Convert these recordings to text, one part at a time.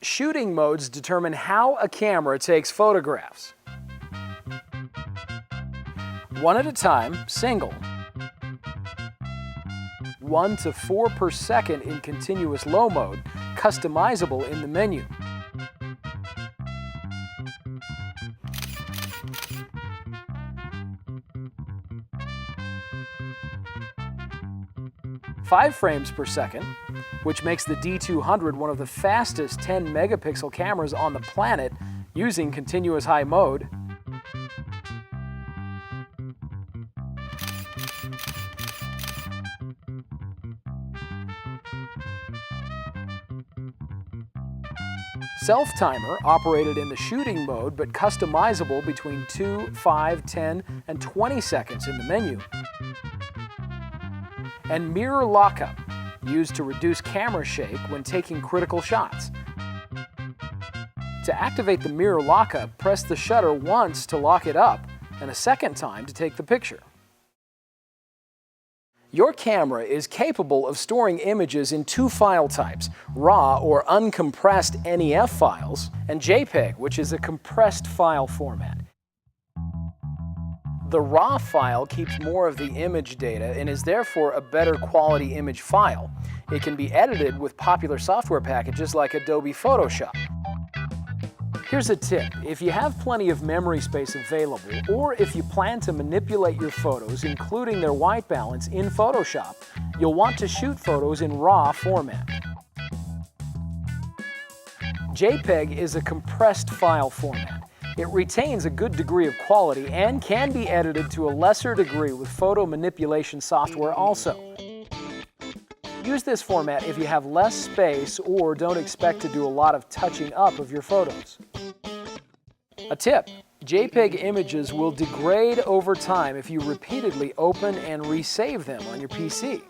Shooting modes determine how a camera takes photographs. One at a time, single. 1 to 4 per second in continuous low mode, customizable in the menu. Five frames per second, which makes the D200 one of the fastest 10 megapixel cameras on the planet using continuous high mode. Self-timer operated in the shooting mode but customizable between 2, 5, 10, and 20 seconds in the menu. And mirror lockup, used to reduce camera shake when taking critical shots. To activate the mirror lockup, press the shutter once to lock it up and a second time to take the picture. Your camera is capable of storing images in two file types, RAW or uncompressed NEF files, and JPEG, which is a compressed file format. The RAW file keeps more of the image data and is therefore a better quality image file. It can be edited with popular software packages like Adobe Photoshop. Here's a tip. If you have plenty of memory space available, or if you plan to manipulate your photos, including their white balance, in Photoshop, you'll want to shoot photos in RAW format. JPEG is a compressed file format. It retains a good degree of quality and can be edited to a lesser degree with photo manipulation software also. Use this format if you have less space or don't expect to do a lot of touching up of your photos. A tip: JPEG images will degrade over time if you repeatedly open and resave them on your PC.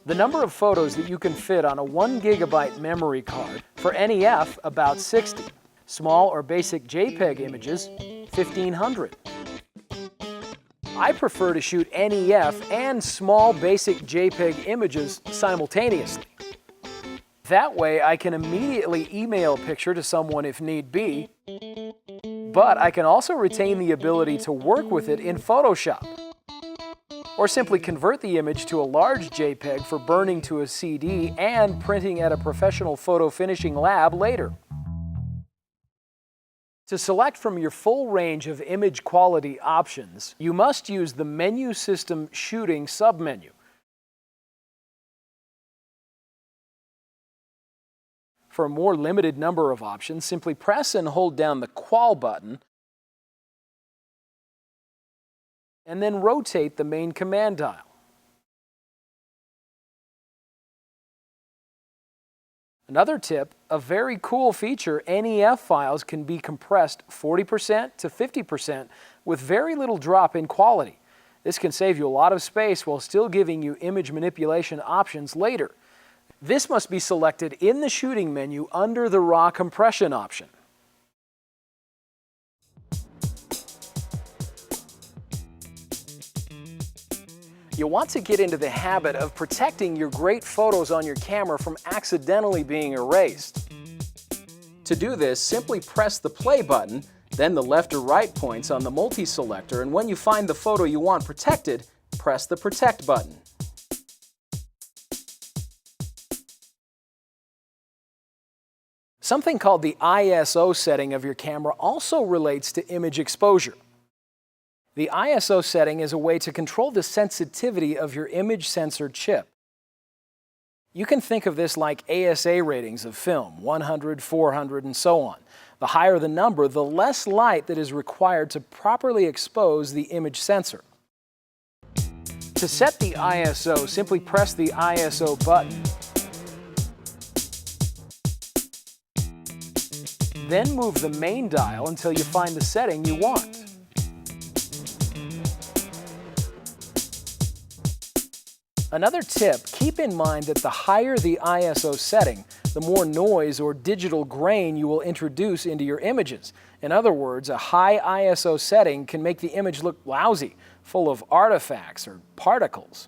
The number of photos that you can fit on a 1 GB memory card, for NEF about 60. Small or basic JPEG images, 1500. I prefer to shoot NEF and small basic JPEG images simultaneously. That way I can immediately email a picture to someone if need be, but I can also retain the ability to work with it in Photoshop. Or simply convert the image to a large JPEG for burning to a CD and printing at a professional photo finishing lab later. To select from your full range of image quality options, you must use the Menu System Shooting submenu. For a more limited number of options, simply press and hold down the Qual button and then rotate the main command dial. Another tip, a very cool feature, NEF files can be compressed 40% to 50% with very little drop in quality. This can save you a lot of space while still giving you image manipulation options later. This must be selected in the shooting menu under the RAW compression option. You'll want to get into the habit of protecting your great photos on your camera from accidentally being erased. To do this, simply press the play button, then the left or right points on the multi-selector, and when you find the photo you want protected, press the protect button. Something called the ISO setting of your camera also relates to image exposure. The ISO setting is a way to control the sensitivity of your image sensor chip. You can think of this like ASA ratings of film, 100, 400, and so on. The higher the number, the less light that is required to properly expose the image sensor. To set the ISO, simply press the ISO button. Then move the main dial until you find the setting you want. Another tip, keep in mind that the higher the ISO setting, the more noise or digital grain you will introduce into your images. In other words, a high ISO setting can make the image look lousy, full of artifacts or particles.